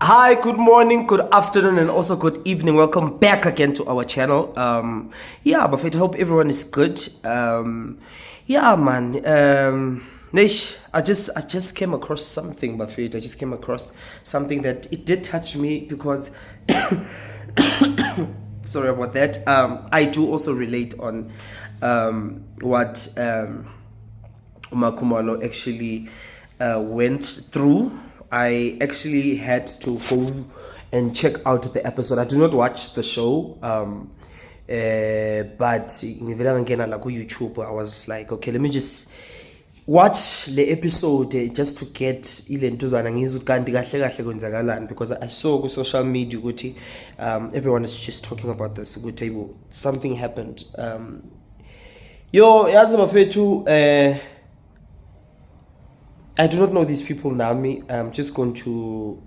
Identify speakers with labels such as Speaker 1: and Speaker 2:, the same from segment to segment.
Speaker 1: Hi, good morning, good afternoon, and also good evening. Welcome back again to our channel. But I hope everyone is good. Man. Nish, I just came across something, Buffett. I just came across something that it did touch me because sorry about that. I do also relate on what Umakumalo actually went through. I actually had to go and check out the episode. I do not watch the show, but ngivela ngena la ku YouTube. I was like, okay, let me just watch the episode just to get ilentuzana ngizwe kanti kahle kahle kwenzakalani, because I saw ku social media ukuthi everyone is just talking about this ukuthi something happened. Yazi mafethu, I do not know these people, Nami. I'm just going to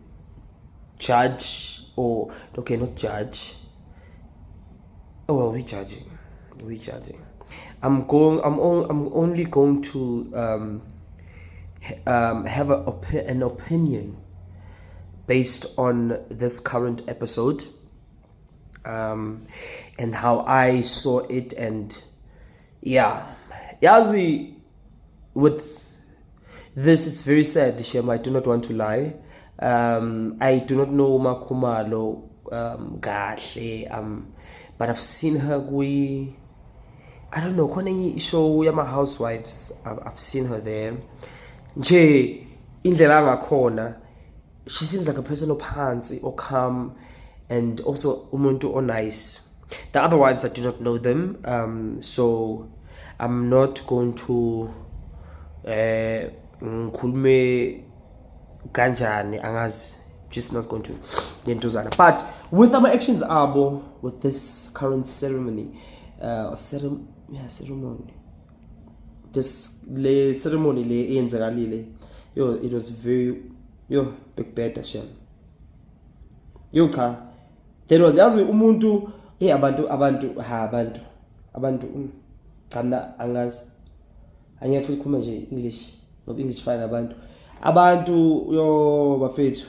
Speaker 1: judge, or okay, not judge. Oh well, we're judging. I'm only going to have an opinion based on this current episode, and how I saw it, and Yazi, with this, it's very sad, Shem. I do not want to lie. I do not know Makumalo but I've seen her I don't know, kone show Yama Housewives. I've seen her there. Nje indlela ngakhona, she seems like a person ophansi or calm, and also umuntu or nice. The other wives, I do not know them, so I'm not going to ngikhulume kanjani angazi, just not going to lentuzana. But with our actions abo, with this current ceremony, ceremony, this ceremony le eyenzakalile, it was very big bad Hashem. Cha, there was yazi umuntu abantu kamna angazi angeke futhi khuluma nje English, no English fine. Abantu bafethu,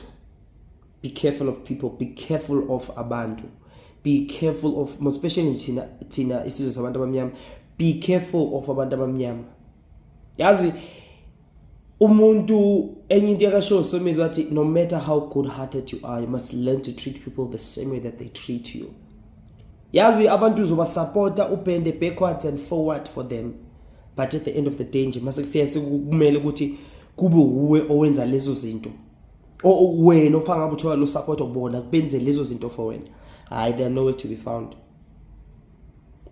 Speaker 1: be careful of people, be careful of abantu, be careful of, most especially thina isizwe sabantu abamnyama, be careful of abantu abamnyama. Yazi umuntu enye into yakasho somizwa athi, no matter how good hearted you are, you must learn to treat people the same way that they treat you. Yazi abantu uzoba supporta upende backwards and forward for them, but at the end of the day nje mase kufika sekumele ukuthi kube uwe owenza lezo zinto, o wena ofanga ngabe uthola lo support obona benze lezo zinto for wena. They are nowhere to be found.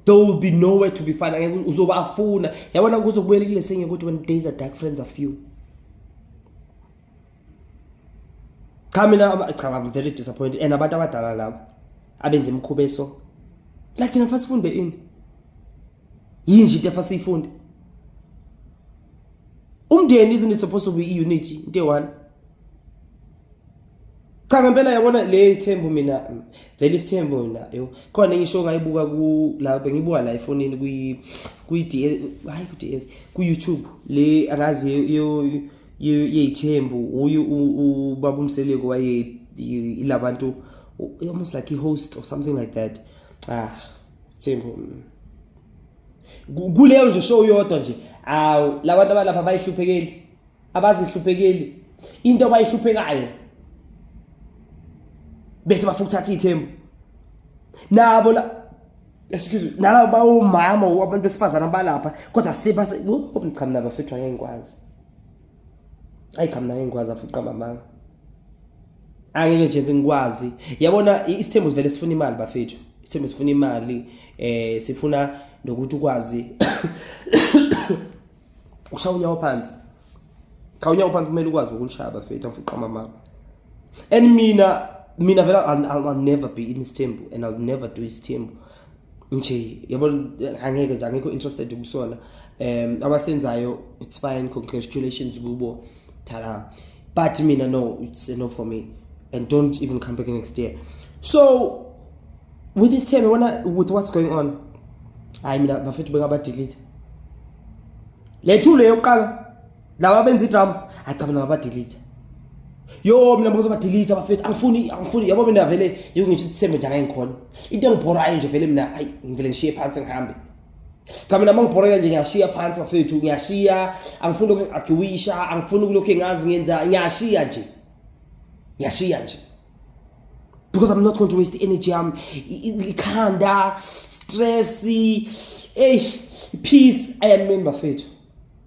Speaker 1: There will be nowhere to be found. Uzoba afuna yabona ukuthi ukubuyela kule senye ukuthi when days are dark, friends are few. I'm very disappointed, and abantu abadala labo abenza imkhubeso la thina fasifunde ini yinje into efasifunde. Umndeni isn't it supposed to be unity? Into one. Cha ngempela yabona le Thembu, mina vele isithembu mina khona ngisho ngayibuka ku la bengibuka la efonini ku DS ku YouTube le angazi yeyithembu ubaba umseleko waye ilabantu almost like a host or something like that. Thembu kuleyo nje show yodwa nje, labantu abalapha bayihluphekeli, abazihluphekeli into bayihluphekayo bese bafuna ukuthatha ithembu nabo excuse me, nalabo bawumama abantu besifazana balapha, kodwa sebase cha mina bafethu angeke ngikwazi. Cha mina angeke ngikwazi afuqa mama, angeke nje ngikwazi. Yabona isithembu vele sifuna imali bafethu, isithembu sifuna imali, sifuna nokuthi ukwazi ushaya unyawo phansi. Cha unyawo phansi kumele ukwazi ukushaya bafethu afuqa mama. And mina vele I'll never be in isithembu, and I'll never do isithembu nje, yabona angeke nje angekho interested kusona. Abasenzayo it's fine, congratulations kubo tara, but mina no, it's a no for me, and don't even come back next year. So with this time with what's going on, mina bafethu bengaba delete lethu leyo qala laba benza idrama, acaba ngaba delete. yo mina ngizoba delete abafethu angifuni yabo mina vele ngisho December nje angikhona into engibhorayo nje vele mina hayi ngivele ngishiye phansi ngihambe cha mina mangibhoreka nje ngiyashiya phansi abafethu ngiyashiya angifuni ukuagiwisha angifuni ukulokho engazi ngenza ngiyashiya nje because I'm not going to waste energy ikhanda stress peace I am in bafethu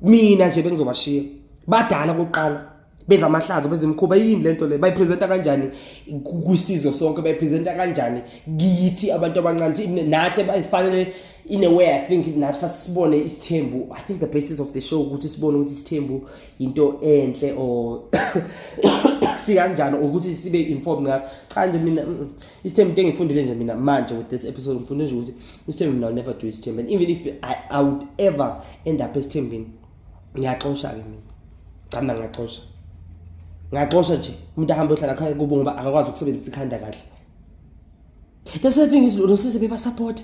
Speaker 1: mina nje bengizobashiya badala koqala benza amahlazo benza imkhuba yini lento le bayipresenta kanjani kwisizwe sonke bayipresenta kanjani kithi abantu abancane nathi bayisifanele in a way I think nathi first sibone isithembu I think the basis of the show ukuthi sibone ukuthi isithembu into enhle or sikanjani ukuthi sibe informed ngaso cha nje mina isithembu into engifundile nje mina manje with this episode ngifunde nje ukuthi isithembu mina never do isithembu and even if I would ever end up isithembini ngiyaxosha ke mina qhamna ngaxosha nje umuntu ahamba ohlala ekhaya kubo ngoba akakwazi ukusebenzisa ikhanda kahle the same thing is lo sisi beba support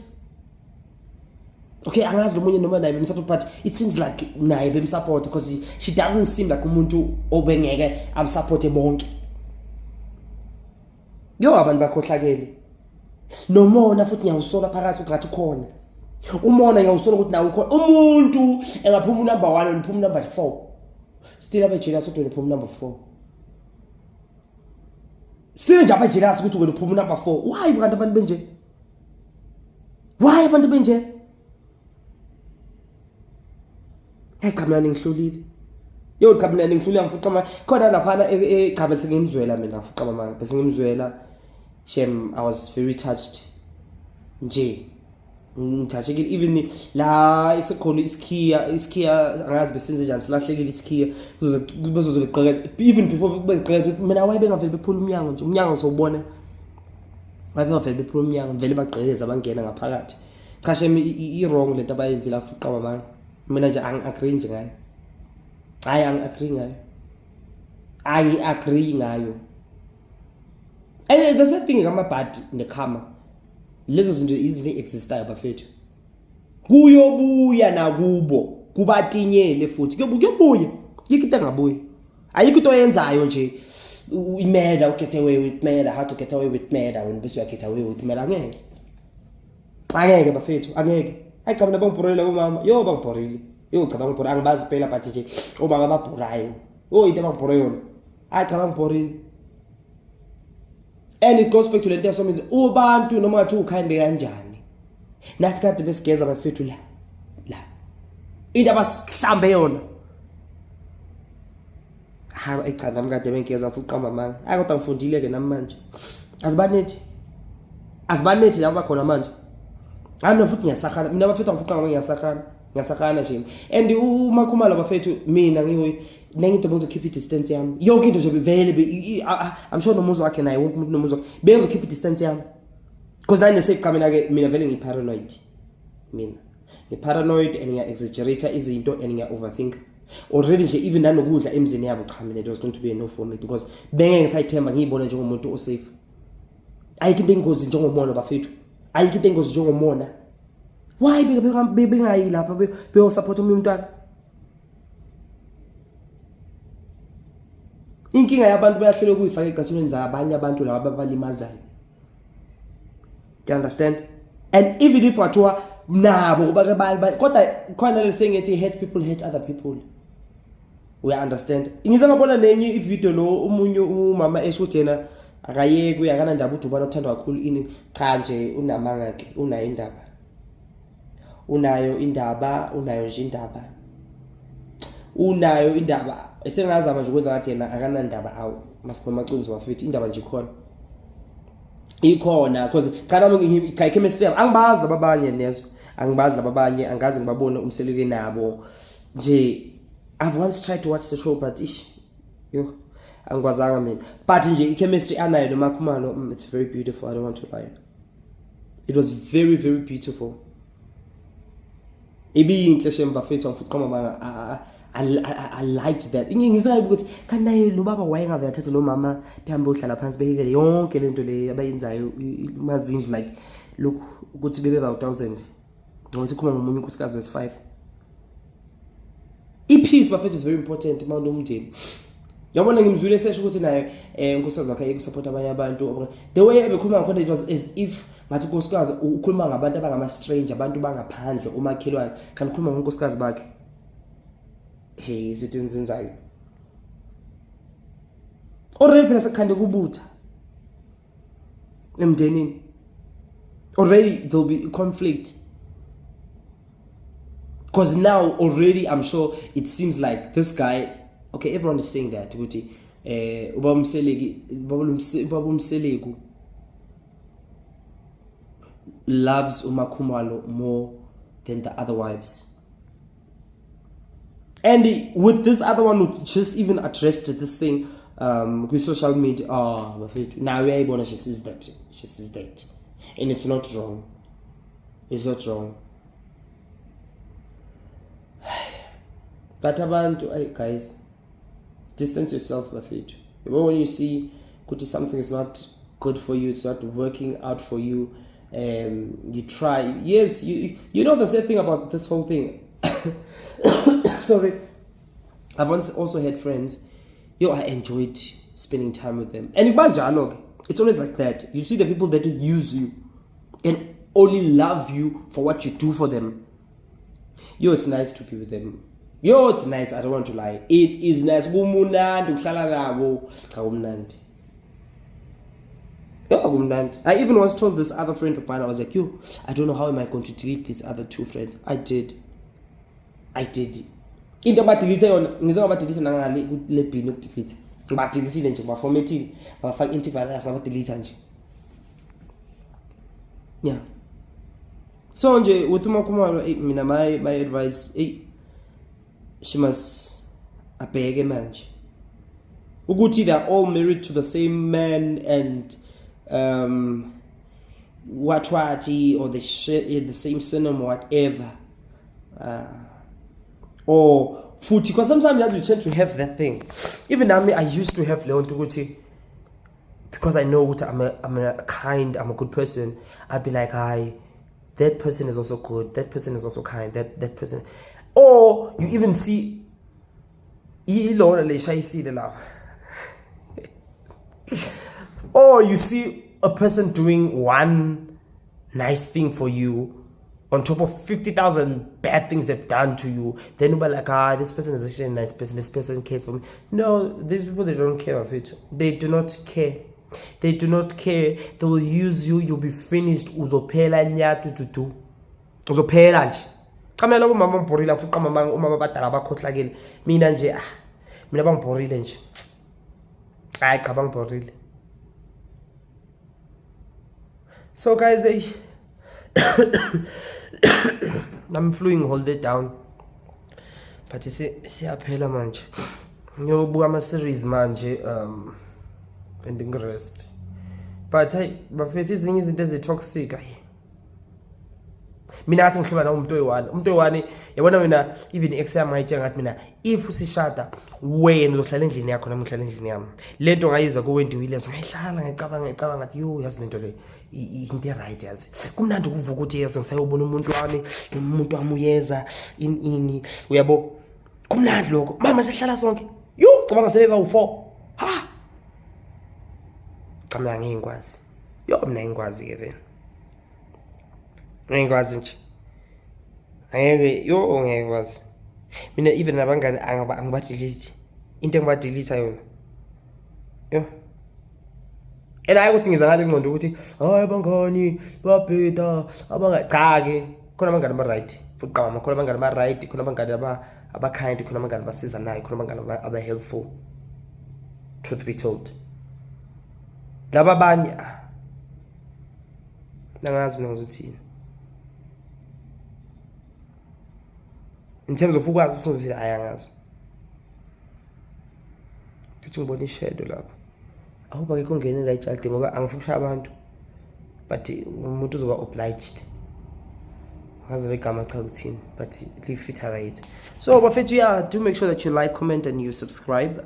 Speaker 1: okay angazi lo munye noma naye bemsupport but it seems like naye bemsupport because she doesn't seem like umuntu obengeke amsupport bonke yo abantu bakhohlakele nomona futhi ngiyawusola phakathi ngathi khona umona ngiyawusola ukuthi nawe ukhona umuntu engaphuma number 1 niphuma number 4 still abejealous ukuthi niphuma number 4 still nje abejealous ukuthi wena uphuma number 4 why kanti abantu benje why abantu benje cha mina ngihlulile yo cha mina ngihlulile ngifuqa ama khona laphana cha bese ngimzwela mina ngifuqa mama bese ngimzwela shem I was very touched nje ngithashekile even la esekhona iskiya angazi besenze njani silahlekile iskiya kuzoziqhekeza even before beziqhekeza mina waye bengavele bephula umnyango nje umnyango sowubona waye bengavele bephula umnyango vele baqhekeza bangena ngaphakathi cha shem I wrong lento abayenzile afuqa mama mina nje angi-agree nje ngayo hayi angi-agree ngayo and the same thing ngamabhadi nekhama lezo zinto izinto existayo bafethu kuyobuya nakubo kubatinyele futhi kuyobuya yikho ngabuya ayikho into oyenzayo nje imeda get away with murder how to get away with murder when bese get away with murder angeke bafethu angeke hayi cha mina bangibhorela umama yo bangibhorile yo cha bangibhorela angibazi phela but nje obaba babhorayo into bangibhore yona hayi cha bangibhorile and it goes back to lento yasomizi ubantu noma ngathi ukhande kanjani nathi kade besigeza bafethu la into abasihlambe yona ha cha nami kade bengeza fuqa mama hayi kodwa ngifundile ke namanje azibanethi laba khona manje mina futhi ngiyasakhala mina bafethu ngifuqa ngoba ngiyasakhala nje and umakhumalo bafethu mina ngiwe nengito benzo keep distance yami yonke into nje vele I'm sure nomuzwa wakhe naye wonke umuntu nomuzwa benzo keep distance yami because nani sekamina ke mina vele ngiparanoid and ngiya exaggerate izinto and ngiya overthink already nje even nanokudla emzini yabo cha mina it was going to be a no for me because bengeke ngisayithemba ngiyibona njengomuntu osafe ayikho into engozi njengomona bafethu ayikho into engozi njengomona why bengayi lapha beyo support umuntu umntwana inkinga yabantu bayahlele ukuyifaka egathuneni zabanye abantu laba abalimazayo you understand and even if wathiwa nabo kuba kodwa khona lesengithi hate people hate other people we understand ngize ngabona nenye ivideo lo umunye umama eshuthi yena akayeke uyakana ndaba udubana othandwa kakhulu ini cha nje unamanga ke unayo indaba esengazama nje ukwenza ngathi yena akanandaba awu masikhoma macunzi wafithi indaba nje ikhona because cha nami chemistry angibazi abanye nezo angibazi labanye angazi ngibabone umseleke nabo nje I've once tried to watch the show but angikwazanga mina but nje ichemistry anayo noMakhumalo it's very beautiful I don't want to lie it was very very beautiful ibiyinhle shemba fethu ngifuqa mama I liked that ngizayi ukuthi kanaye lo baba wayengave yathatha lo mama behambe ohlala phansi behekele yonke lento le abayenzayo mazindlu like look ukuthi bebe ba 1000 ngoba sikhuluma ngomunye unkosikazi verse 5 ipeace bafethu is very important manje umndeni Yabona ngimzwile sesho ukuthi naye unkosikazi wakhe ukusupport abanye abantu. The way ebekhuluma ngakhona it was as if ngathi unkosikazi ukhuluma ngabantu abangama stranger, abantu bangaphandle, umakhelwane, kanti ukhuluma ngonkosikazi bakhe. Hey, izinto enzenzayo. Already phela sekukhande kubutha emndenini. Already there'll be conflict. Because now already I'm sure it seems like this guy, okay, everyone is saying that ukuthi ubaba Mseleku loves uMakhumalo more than the other wives. And with this other one who just even addressed this thing with social media, now uyayibona she says that. And it's not wrong. It's not wrong. But abantu, guys, distance yourself with it. When you see something is not good for you, it's not working out for you, you try. Yes, you know the same thing about this whole thing. Sorry. I've once also had friends, I enjoyed spending time with them. And it's always like that. You see the people that use you and only love you for what you do for them. It's nice to be with them. It's nice, I don't want to lie. It is nice. I even was told this other friend of mine, I was like, I don't know how am I going to delete these other two friends. I did. Into abadelete yona ngizobadelete nangale lebhini ukudelete. Ngibadelisile nje baformatile, bafaka antivirus ngabadelete nje. Yeah. So nje with uMakhumalo mina my advice she must abheke manje ukuthi they are all married to the same man and what or they share the same surname or whatever. Or futhi, because sometimes you tend to have that thing. Even I used to have Leon Tuguti, because I know what I'm a good person. I'd be like, that person is also good, that person is also kind, that person. Or you even see or you see a person doing one nice thing for you on top of 50,000 bad things they've done to you, then you'll be like, this person is actually a nice person, this person cares for me. No, these people, they don't care of it. They do not care. They do not care. They will use you, you'll be finished. Uzophela nyatu. Uzophela nje. Kamela umama mbhorile fuqa mama umama badala bakhohlakele. Mina nje mina bangibhorile nje. Hayi cha bangibhorile. So guys, I'm fluing, hold it down. But you see, siyaphela manje. Ngiyobuka ama series manje ending rest. But hey, bafethu izinye izinto ezitoxic mina athi ngihluba na umuntu oyi-1 yabona mina even ex yami ngayitshela ngathi mina if usishada wena uzohlala endlini yakho nami ngihlala endlini yami. Lento ngayiza ku Wendy Williams ngayihlala ngicabanga ngathi yazi lento le into right yazi. Kumnandi ukuvuka ukuthi yazi ngisayobona umuntu wami uyeza ini uyabo. Kumnandi lokho. Mama sihlala sonke. Cabanga seleka u4. Ha. Camera ngingikwazi. Mina ngikwazi ke vele. Ngikwazi nje. Angeke ngekwazi. Mina even nabangani angibadelete. Into engibadelete yona. And I ukuthi ngiza ngale ingqondo ukuthi hayi bangani babheda abangaqhake khona abangani aba right futhi qama khona abangani aba right khona abangani aba kind khona abangani abasiza naye khona abangani aba helpful. Truth be told, laba abanye nangazi mina ngizothini in terms of ukwazi sizothi ayangazi ukuthi ngibona ishadow lapho. I hope akekho ngenela ijalde ngoba angifuna ukushaya abantu, but umuntu uzoba obliged. Ngazi legama cha ukuthini, but leave it right. So bafethu, do make sure that you like, comment and you subscribe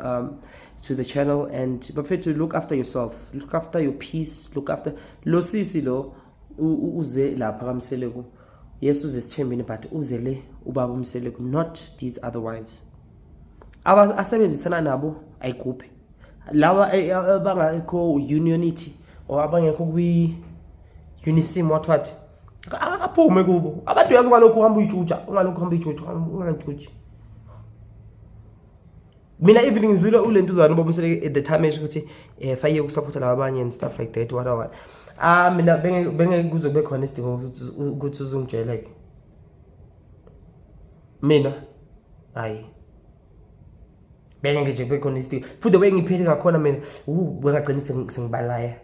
Speaker 1: to the channel. And bafethu, look after yourself, look after your peace, look after lo sisi lo uze lapha kaMseleku. Yes, uze Sithembeni, but uze le ubaba uMseleku, not these other wives. Asebenzisana nabo ayikhuphe. Lawa abangekho unionity or abangekho kwi unism what akaphume kubo. Abantu yazi ngalokho uhamba uyijuja, ungalokho uhamba uyijuja, ungajuji. Mina even ngizwile ulentuzana bobuseleke at the time ukuthi faye ukusupporta labanye and stuff like that what. Mina benge kuze kube khona isidingo ukuthi uzungitsheleke. Mina hayi benge nje kube khona isidingo futhi bengiphethe ngakhona mina bengagcina sengibalaya.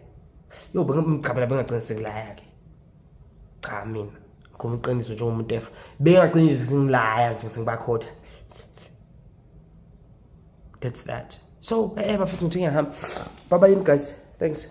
Speaker 1: Yo bengicabela bengagcina sengilaya ke. Cha mina ngumqiniso njengomuntu efa bengagcina nje sengilaya nje sengibakhoda. That's that. So, ever fit ngihamba. Bye bye guys. Thanks.